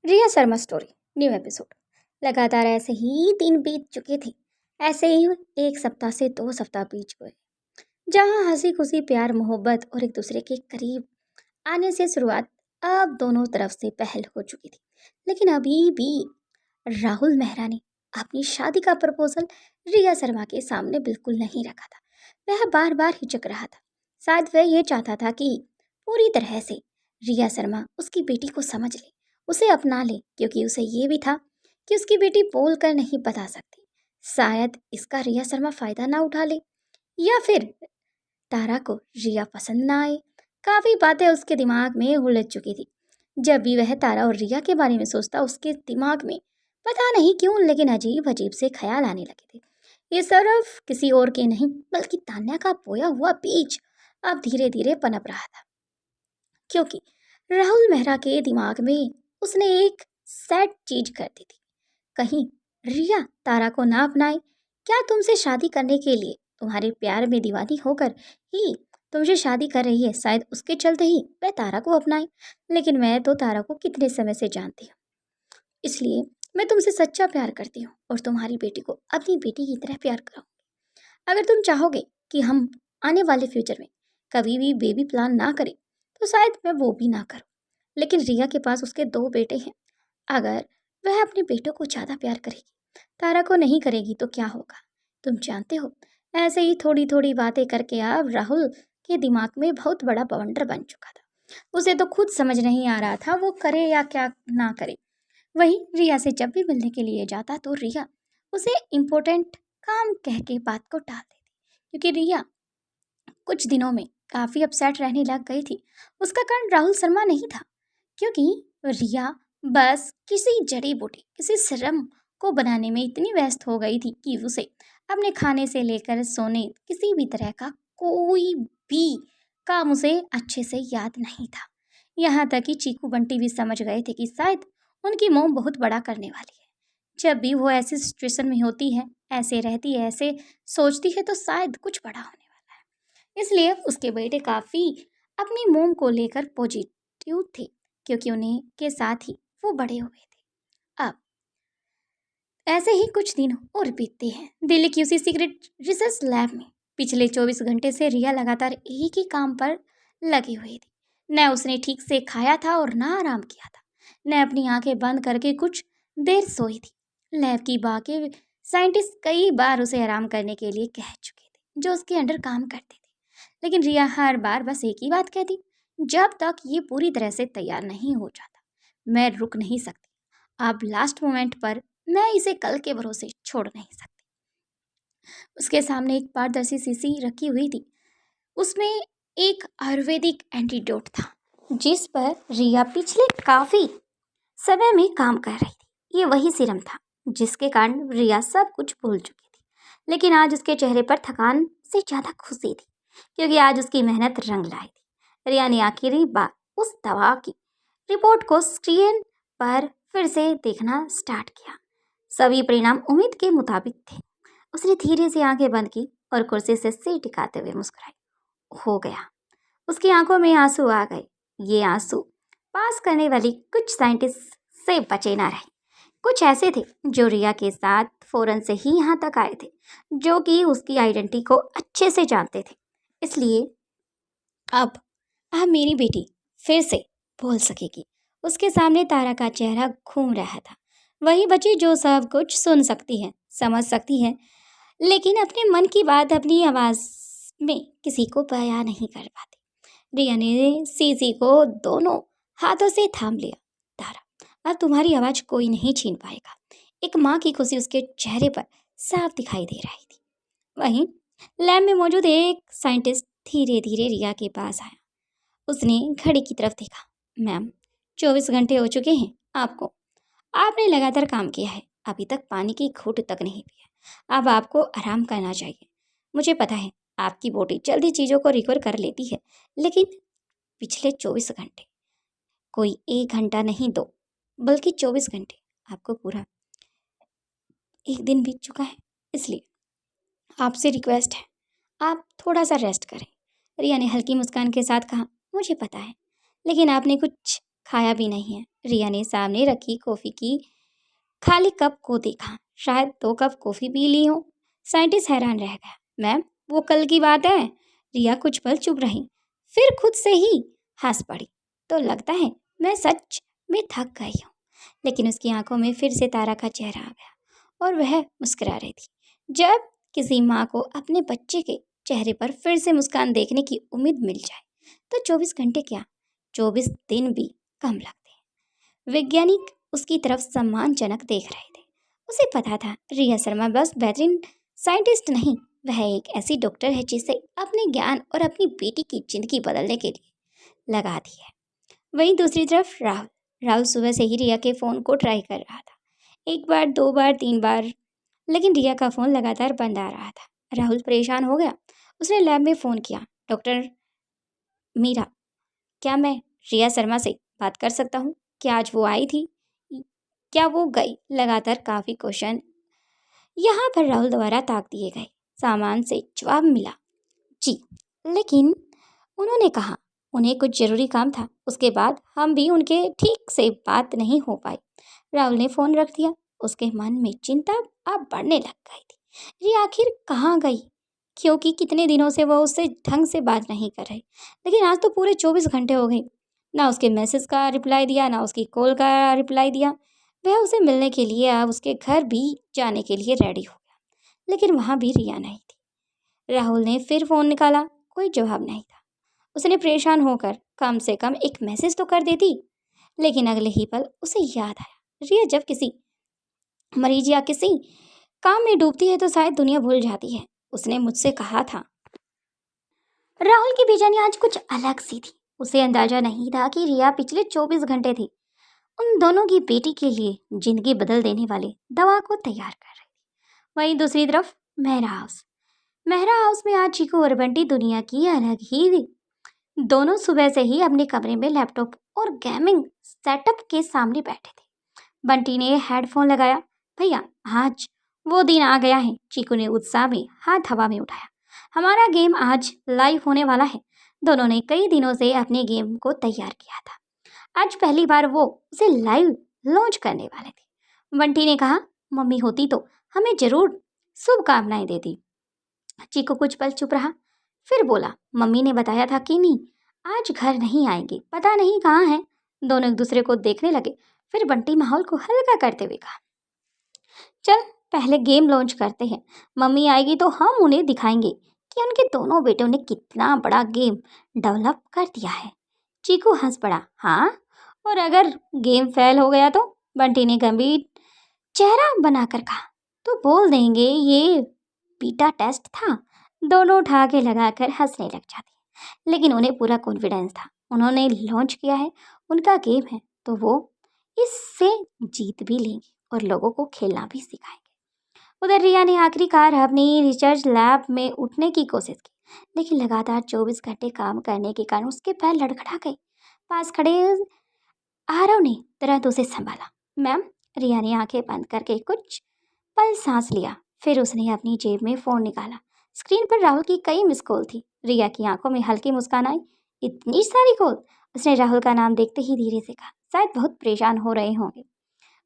Riya Sharma story new episode. लगातार ऐसे ही दिन बीत चुके थे। ऐसे ही एक सप्ताह से 2 सप्ताह बीत गए, जहां हंसी खुशी प्यार मोहब्बत और एक दूसरे के करीब आने से शुरुआत अब दोनों तरफ से पहल हो चुकी थी। लेकिन अभी भी राहुल मेहरा ने अपनी शादी का प्रपोजल रिया शर्मा के सामने बिल्कुल नहीं रखा था। वह बार बार हिचक रहा था। शायद वह ये चाहता था कि पूरी तरह से रिया शर्मा उसकी बेटी को समझ ले, उसे अपना ले, क्योंकि उसे ये भी था कि उसकी बेटी बोल कर नहीं बता सकती। शायद इसका रिया शर्मा फायदा ना उठा ले, या फिर तारा को रिया पसंद ना आए। काफी बातें उसके दिमाग में उलझ चुकी थी। जब भी वह तारा और रिया के बारे में सोचता, उसके दिमाग में पता नहीं क्यों लेकिन अजीब अजीब से ख्याल आने लगे थे। ये सिर्फ किसी और के नहीं, बल्कि तान्या का बोया हुआ बीज अब धीरे धीरे पनप रहा था। क्योंकि राहुल मेहरा के दिमाग में उसने एक सेट चीज कर दी थी। कहीं रिया तारा को ना अपनाए। क्या तुमसे शादी करने के लिए, तुम्हारे प्यार में दीवानी होकर ही तुमसे शादी कर रही है, शायद उसके चलते ही वह तारा को अपनाए। लेकिन मैं तो तारा को कितने समय से जानती हूँ, इसलिए मैं तुमसे सच्चा प्यार करती हूँ और तुम्हारी बेटी को अपनी बेटी की तरह प्यार करूँगी। अगर तुम चाहोगे कि हम आने वाले फ्यूचर में कभी भी बेबी प्लान ना करें, तो शायद मैं वो भी ना करूँ। लेकिन रिया के पास उसके 2 बेटे हैं। अगर वह अपने बेटों को ज़्यादा प्यार करेगी, तारा को नहीं करेगी, तो क्या होगा तुम जानते हो। ऐसे ही थोड़ी थोड़ी बातें करके अब राहुल के दिमाग में बहुत बड़ा बवंडर बन चुका था। उसे तो खुद समझ नहीं आ रहा था वो करे या क्या ना करे। वहीं रिया से जब भी मिलने के लिए जाता तो रिया उसे इम्पोर्टेंट काम कह के बात को टाल देती, क्योंकि रिया कुछ दिनों में काफ़ी अपसेट रहने लग गई थी। उसका कारण राहुल शर्मा नहीं था, क्योंकि रिया बस किसी जड़ी बूटी, किसी सिरम को बनाने में इतनी व्यस्त हो गई थी कि उसे अपने खाने से लेकर सोने, किसी भी तरह का कोई भी काम उसे अच्छे से याद नहीं था। यहाँ तक कि चीकू बंटी भी समझ गए थे कि शायद उनकी मोम बहुत बड़ा करने वाली है। जब भी वो ऐसी सिचुएशन में होती है, ऐसे रहती है, ऐसे सोचती है, तो शायद कुछ बड़ा होने वाला है। इसलिए उसके बेटे काफ़ी अपनी मोम को लेकर पॉजिटिव थे, क्योंकि उन्हें के साथ ही वो बड़े हुए थे। अब ऐसे ही कुछ दिन और बीतते हैं। दिल्ली की उसी सीक्रेट रिसर्च लैब में पिछले 24 घंटे से रिया लगातार एक ही काम पर लगी हुई थी। न उसने ठीक से खाया था और ना आराम किया था, न अपनी आंखें बंद करके कुछ देर सोई थी। लैब की बाकी साइंटिस्ट कई बार उसे आराम करने के लिए कह चुके थे, जो उसके अंडर काम करते थे। लेकिन रिया हर बार बस एक ही बात कहती, जब तक ये पूरी तरह से तैयार नहीं हो जाता, मैं रुक नहीं सकती। अब लास्ट मोमेंट पर मैं इसे कल के भरोसे छोड़ नहीं सकती। उसके सामने एक पारदर्शी शीशी रखी हुई थी। उसमें एक आयुर्वेदिक एंटीडोट था, जिस पर रिया पिछले काफी समय में काम कर रही थी। ये वही सीरम था जिसके कारण रिया सब कुछ भूल चुकी थी। लेकिन आज उसके चेहरे पर थकान से ज्यादा खुशी थी, क्योंकि आज उसकी मेहनत रंग लाई थी। रिया ने आखिरी बार उस दवा की रिपोर्ट को स्क्रीन पर फिर से देखना स्टार्ट किया। सभी परिणाम उम्मीद के मुताबिक थे। उसने धीरे से आंखें बंद की और कुर्सी से सिर टिकाते हुए मुस्कुराई। हो गया। उसकी आंखों में आंसू आ गए। ये आंसू पास करने वाली कुछ साइंटिस्ट से बचे ना रहे। कुछ ऐसे थे जो रिया के साथ फौरन से ही यहाँ तक आए थे, जो कि उसकी आइडेंटिटी को अच्छे से जानते थे। इसलिए अब अब मेरी बेटी फिर से बोल सकेगी। उसके सामने तारा का चेहरा घूम रहा था। वही बच्ची जो सब कुछ सुन सकती है, समझ सकती है, लेकिन अपने मन की बात अपनी आवाज में किसी को बयां नहीं कर पाती। रिया ने सीसी को दोनों हाथों से थाम लिया। तारा, अब तुम्हारी आवाज कोई नहीं छीन पाएगा। एक माँ की खुशी उसके चेहरे पर साफ दिखाई दे रही थी। वहीं लैब में मौजूद एक साइंटिस्ट धीरे धीरे रिया के पास आया। उसने घड़ी की तरफ देखा। मैम, 24 घंटे हो चुके हैं आपको। आपने लगातार काम किया है, अभी तक पानी की घूंट तक नहीं पी है। अब आपको आराम करना चाहिए। मुझे पता है आपकी बॉडी जल्दी चीज़ों को रिकवर कर लेती है, लेकिन पिछले 24 घंटे, कोई 1 घंटा नहीं, 2 बल्कि 24 घंटे, आपको पूरा एक दिन बीत चुका है। इसलिए आपसे रिक्वेस्ट है, आप थोड़ा सा रेस्ट करें। रिया ने हल्की मुस्कान के साथ कहा, मुझे पता है, लेकिन आपने कुछ खाया भी नहीं है। रिया ने सामने रखी कॉफ़ी की खाली कप को देखा। शायद 2 कप कॉफ़ी पी ली हो। साइंटिस्ट हैरान रह गया। मैम, वो कल की बात है। रिया कुछ पल चुप रही, फिर खुद से ही हंस पड़ी। तो लगता है मैं सच में थक गई हूँ। लेकिन उसकी आंखों में फिर से तारा का चेहरा आ गया और वह मुस्कुरा रही थी। जब किसी माँ को अपने बच्चे के चेहरे पर फिर से मुस्कान देखने की उम्मीद मिल जाए तो 24 घंटे क्या, 24 दिन भी कम लगते हैं। वैज्ञानिक उसकी तरफ सम्मानजनक देख रहे थे। उसे पता था रिया शर्मा बस बेहतरीन साइंटिस्ट नहीं, वह एक ऐसी डॉक्टर है जिसे अपने ज्ञान और अपनी बेटी की जिंदगी बदलने के लिए लगा दी है। वहीं दूसरी तरफ राहुल राहुल सुबह से ही रिया के फ़ोन को ट्राई कर रहा था। 1 बार, 2 बार, 3 बार, लेकिन रिया का फ़ोन लगातार बंद आ रहा था। राहुल परेशान हो गया। उसने लैब में फ़ोन किया। डॉक्टर मीरा, क्या मैं रिया शर्मा से बात कर सकता हूँ? क्या आज वो आई थी? क्या वो गई? लगातार काफ़ी क्वेश्चन यहाँ पर राहुल द्वारा ताक दिए गए। सामान से जवाब मिला, जी। लेकिन उन्होंने कहा उन्हें कुछ जरूरी काम था। उसके बाद हम भी उनके ठीक से बात नहीं हो पाई। राहुल ने फ़ोन रख दिया। उसके मन में चिंता अब बढ़ने लग गई थी। ये आखिर कहाँ गई? क्योंकि कितने दिनों से वह उससे ढंग से बात नहीं कर रही। लेकिन आज तो पूरे 24 घंटे हो गए। ना उसके मैसेज का रिप्लाई दिया, ना उसकी कॉल का रिप्लाई दिया। वह उसे मिलने के लिए अब उसके घर भी जाने के लिए रेडी हो गया। लेकिन वहाँ भी रिया नहीं थी। राहुल ने फिर फ़ोन निकाला, कोई जवाब नहीं था। उसने परेशान होकर कम से कम एक मैसेज तो कर देती। लेकिन अगले ही पल उसे याद आया, रिया जब किसी मरीज या किसी काम में डूबती है तो शायद दुनिया भूल जाती है। उसने मुझसे कहा था। राहुल की बेचैनी आज कुछ अलग सी थी। उसे अंदाजा नहीं था कि रिया पिछले 24 घंटे थी उन दोनों की बेटी के लिए जिंदगी बदल देने वाली दवा को तैयार कर रही थी। वहीं दूसरी तरफ मेहरा हाउस में आज चीकू और बंटी दुनिया की अलग ही थी। दोनों सुबह से ही अपने कमरे में लैपटॉप और गेमिंग सेटअप के सामने बैठे थे। बंटी ने हेडफोन लगाया। भैया, आज वो दिन आ गया है। चीकू ने उत्साह में हाथ हवा में उठाया। हमारा गेम आज लाइव होने वाला है। दोनों ने कई दिनों से अपने गेम को तैयार किया था। आज पहली बार वो उसे लाइव लॉन्च करने वाले थे। बंटी ने कहा, मम्मी होती तो हमें जरूर शुभकामनाएं देती। चीकू कुछ पल चुप रहा, फिर बोला, मम्मी ने बताया था कि नहीं आज घर नहीं आएंगे, पता नहीं कहाँ हैं। दोनों एक दूसरे को देखने लगे। फिर बंटी माहौल को हल्का करते हुए कहा, चल पहले गेम लॉन्च करते हैं। मम्मी आएगी तो हम उन्हें दिखाएंगे कि उनके दोनों बेटों ने कितना बड़ा गेम डेवलप कर दिया है। चीकू हंस पड़ा, हाँ, और अगर गेम फेल हो गया तो? बंटी ने गंभीर चेहरा बनाकर कहा, तो बोल देंगे ये बीटा टेस्ट था। दोनों उठा के लगाकर हंसने लग जाते। लेकिन उन्हें पूरा कॉन्फिडेंस था। उन्होंने लॉन्च किया है, उनका गेम है, तो वो इससे जीत भी लेंगे और लोगों को खेलना भी सिखाएंगे। उधर रिया ने आखिरकार अपनी रिसर्च लैब में उठने की कोशिश की, लेकिन लगातार 24 घंटे काम करने के कारण उसके पैर लड़खड़ा गए। पास खड़े आरव ने तुरंत उसे संभाला। मैम, रिया ने आंखें बंद करके कुछ पल सांस लिया। फिर उसने अपनी जेब में फ़ोन निकाला। स्क्रीन पर राहुल की कई मिस कॉल थी। रिया की आंखों में हल्की मुस्कान आई। इतनी सारी कॉल? उसने राहुल का नाम देखते ही धीरे से कहा, शायद बहुत परेशान हो रहे होंगे।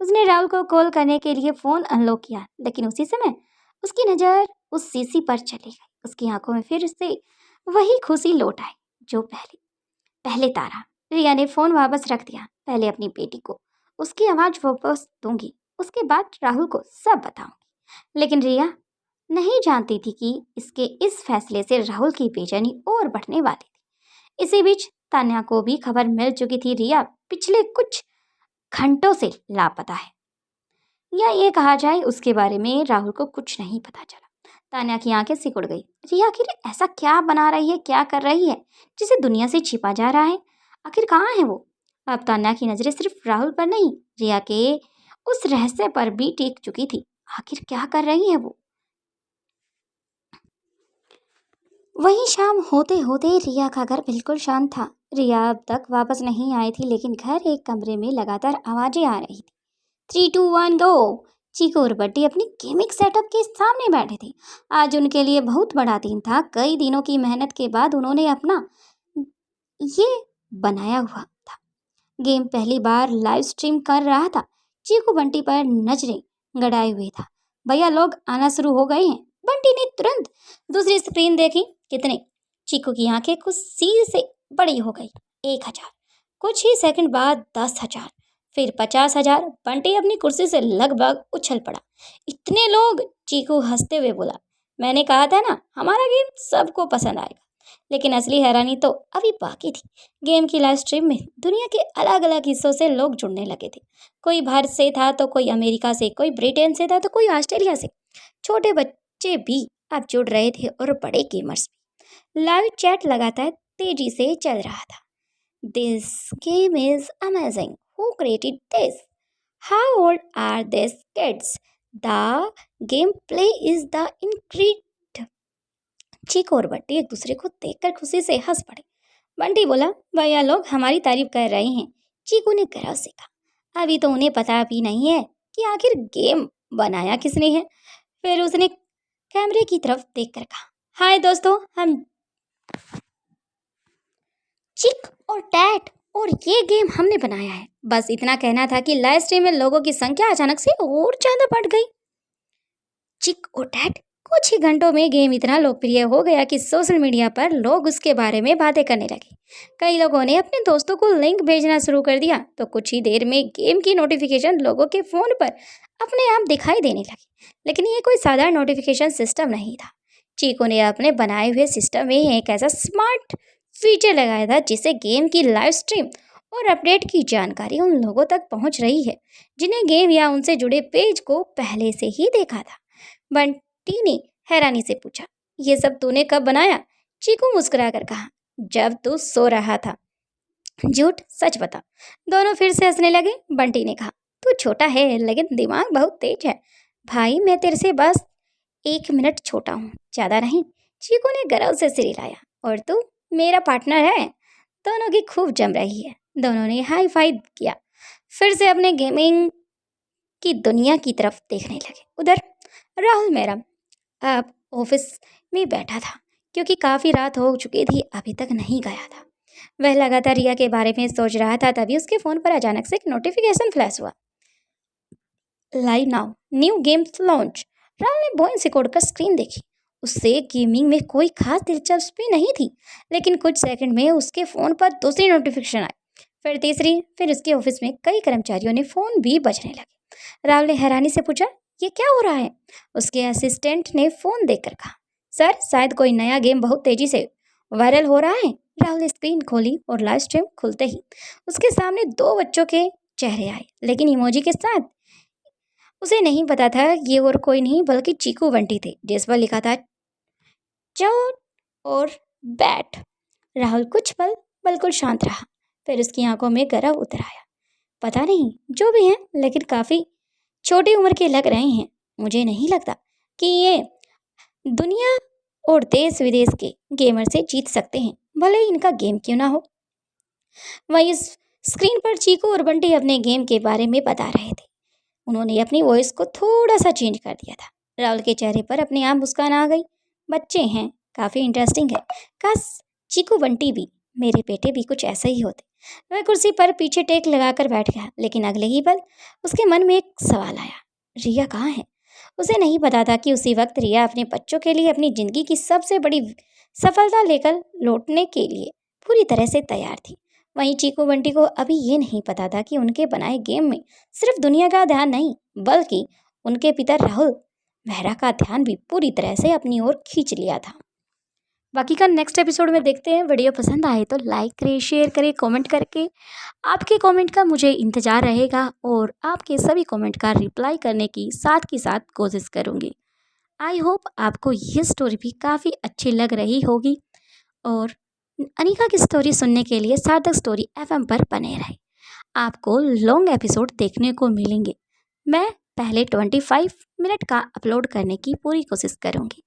उसने राहुल को कॉल करने के लिए फ़ोन अनलॉक किया, लेकिन उसी समय उसकी नज़र उस सीसी पर चली गई। उसकी आंखों में फिर से वही खुशी लौट आई जो पहले तारा। रिया ने फ़ोन वापस रख दिया। पहले अपनी बेटी को उसकी आवाज़ वापस दूंगी, उसके बाद राहुल को सब बताऊंगी। लेकिन रिया नहीं जानती थी कि इसके इस फैसले से राहुल की बेचैनी और बढ़ने वाली थी। इसी बीच तान्या को भी खबर मिल चुकी थी, रिया पिछले कुछ घंटों से लापता है, या ये कहा जाए उसके बारे में राहुल को कुछ नहीं पता चला। तान्या की आंखें सिकुड़ गई। रिया आखिर ऐसा क्या बना रही है, क्या कर रही है जिसे दुनिया से छिपा जा रहा है? आखिर कहाँ है वो? अब तान्या की नजरें सिर्फ राहुल पर नहीं, रिया के उस रहस्य पर भी टिक चुकी थी। आखिर क्या कर रही है वो? वही शाम होते होते रिया का घर बिल्कुल शांत था। रिया अब तक वापस नहीं आई थी, लेकिन घर एक कमरे में लगातार आवाजें आ रही थी। 3, 2, 1 गो। चीकू और बट्टी अपनी गेमिंग सेटअप के सामने बैठे थे। आज उनके लिए बहुत बड़ा दिन था। कई दिनों की मेहनत के बाद उन्होंने अपना ये बनाया हुआ था। गेम पहली बार लाइव स्ट्रीम कर रहा था। चीकू बंटी पर नजरें गड़ाए हुए था। भैया लोग आना शुरू हो गए हैं। बंटी ने तुरंत दूसरी स्क्रीन देखी। कितने? चीकू की आंखें खुशी से बड़ी हो गई। 1,000। कुछ ही सेकंड बाद 10,000, फिर 50,000। बंटी अपनी कुर्सी से लगभग उछल पड़ा। इतने लोग? चीकू हंसते हुए बोला, मैंने कहा था ना, हमारा गेम सबको पसंद आएगा। लेकिन असली हैरानी तो अभी बाकी थी। गेम की लाइव स्ट्रीम में दुनिया के अलग अलग हिस्सों से लोग जुड़ने लगे थे। कोई भारत से था तो कोई अमेरिका से, कोई ब्रिटेन से था तो कोई ऑस्ट्रेलिया से। छोटे बच्चे भी अब जुड़ रहे थे और बड़े गेमर्स भी। लाइव चैट लगातार तेजी से चल रहा था। This game is amazing, who created this, how old are this kids, the game play is the incredible. Chiku और बंटी एक दूसरे को देखकर खुशी से हंस पड़े। बंटी बोला, भैया लोग हमारी तारीफ कर रहे हैं। चीकू ने गर्व से कहा, अभी तो उन्हें पता भी नहीं है कि आखिर गेम बनाया किसने है। फिर उसने कैमरे की तरफ देखकर कहा, हाय दोस्तों, हम चिक और टैट और ये गेम हमने बनाया है। बस इतना कहना था कि लाइव स्ट्रीम में लोगों की संख्या अचानक से और ज्यादा बढ़ गई। चिक और टैट। कुछ ही घंटों में गेम इतना लोकप्रिय हो गया कि सोशल मीडिया पर लोग उसके बारे में बातें करने लगे। कई लोगों ने अपने दोस्तों को लिंक भेजना शुरू कर दिया तो कुछ ही देर में गेम की नोटिफिकेशन लोगों के फ़ोन पर अपने आप दिखाई देने लगी। लेकिन ये कोई साधारण नोटिफिकेशन सिस्टम नहीं था। चीकू ने अपने बनाए हुए सिस्टम में एक ऐसा स्मार्ट फीचर लगाया था जिससे गेम की लाइव स्ट्रीम और अपडेट की जानकारी उन लोगों तक पहुंच रही है जिन्हें गेम या उनसे जुड़े पेज को पहले से ही देखा था। बंटी ने हैरानी से पूछा, ये सब तूने कब बनाया? चीकू मुस्कुराकर कहा, जब तू सो रहा था। झूठ सच बता। दोनों फिर से हंसने लगे। बंटी ने कहा, तू छोटा है लेकिन दिमाग बहुत तेज है। भाई मैं तेरे से बस 1 मिनट छोटा हूँ, ज़्यादा नहीं। चीकू ने गर्व से सिर हिलाया। और तू मेरा पार्टनर है। दोनों की खूब जम रही है। दोनों ने हाई फाइव किया, फिर से अपने गेमिंग की दुनिया की तरफ देखने लगे। उधर राहुल मेरा अब ऑफिस में बैठा था क्योंकि काफ़ी रात हो चुकी थी, अभी तक नहीं गया था। वह लगातार रिया के बारे में सोच रहा था, तभी उसके फ़ोन पर अचानक से एक नोटिफिकेशन फ्लैश हुआ। Live now, new game launch. Rahul ने बोइंग से कर स्क्रीन देखी। उससे गेमिंग में कोई खास दिलचस्पी नहीं थी, लेकिन कुछ सेकंड में उसके फ़ोन पर दूसरी नोटिफिकेशन आई, फिर तीसरी, फिर उसके ऑफिस में कई कर्मचारियों ने फ़ोन भी बजने लगे। राहुल ने हैरानी से पूछा, ये क्या हो रहा है? उसके असिस्टेंट ने फ़ोन देखकर कहा, सर शायद कोई नया गेम बहुत तेज़ी से वायरल हो रहा है। राहुल ने स्क्रीन खोली और लाइव स्ट्रीम खुलते ही उसके सामने 2 बच्चों के चेहरे आए, लेकिन इमोजी के साथ। उसे नहीं पता था ये और कोई नहीं बल्कि चीकू बंटी थे, जिस पर लिखा था चोट और बैट। राहुल कुछ पल बिल्कुल शांत रहा, फिर उसकी आंखों में गर्व उतर आया। पता नहीं जो भी हैं, लेकिन काफ़ी छोटी उम्र के लग रहे हैं। मुझे नहीं लगता कि ये दुनिया और देश विदेश के गेमर से जीत सकते हैं, भले ही इनका गेम क्यों ना हो। वहीं इस स्क्रीन पर चीकू और बंटी अपने गेम के बारे में बता रहे थे। उन्होंने अपनी वॉइस को थोड़ा सा चेंज कर दिया था। राहुल के चेहरे पर अपने आप मुस्कान आ गई। बच्चे हैं, काफ़ी इंटरेस्टिंग है। काश चीकू बंटी भी, मेरे बेटे भी कुछ ऐसा ही होते। वह कुर्सी पर पीछे टेक लगाकर बैठ गया, लेकिन अगले ही पल उसके मन में एक सवाल आया, रिया कहाँ है? उसे नहीं पता था कि उसी वक्त रिया अपने बच्चों के लिए अपनी ज़िंदगी की सबसे बड़ी सफलता लेकर लौटने के लिए पूरी तरह से तैयार थी। वहीं चीकू बंटी को अभी ये नहीं पता था कि उनके बनाए गेम में सिर्फ दुनिया का ध्यान नहीं, बल्कि उनके पिता राहुल मेहरा का ध्यान भी पूरी तरह से अपनी ओर खींच लिया था। बाकी का नेक्स्ट एपिसोड में देखते हैं। वीडियो पसंद आए तो लाइक करें, शेयर करें, कमेंट करके। आपके कमेंट का मुझे इंतज़ार रहेगा और आपके सभी कमेंट का रिप्लाई करने की साथ कोशिश करूँगी। आई होप आपको ये स्टोरी भी काफ़ी अच्छी लग रही होगी और अनिका की स्टोरी सुनने के लिए सार्थक स्टोरी FM पर बने रहे। आपको लॉन्ग एपिसोड देखने को मिलेंगे। मैं पहले 25 मिनट का अपलोड करने की पूरी कोशिश करूँगी।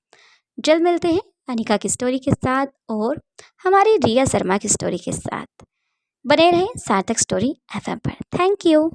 जल्द मिलते हैं अनिका की स्टोरी के साथ और हमारी रिया शर्मा की स्टोरी के साथ। बने रहें सार्थक स्टोरी FM पर। Thank you.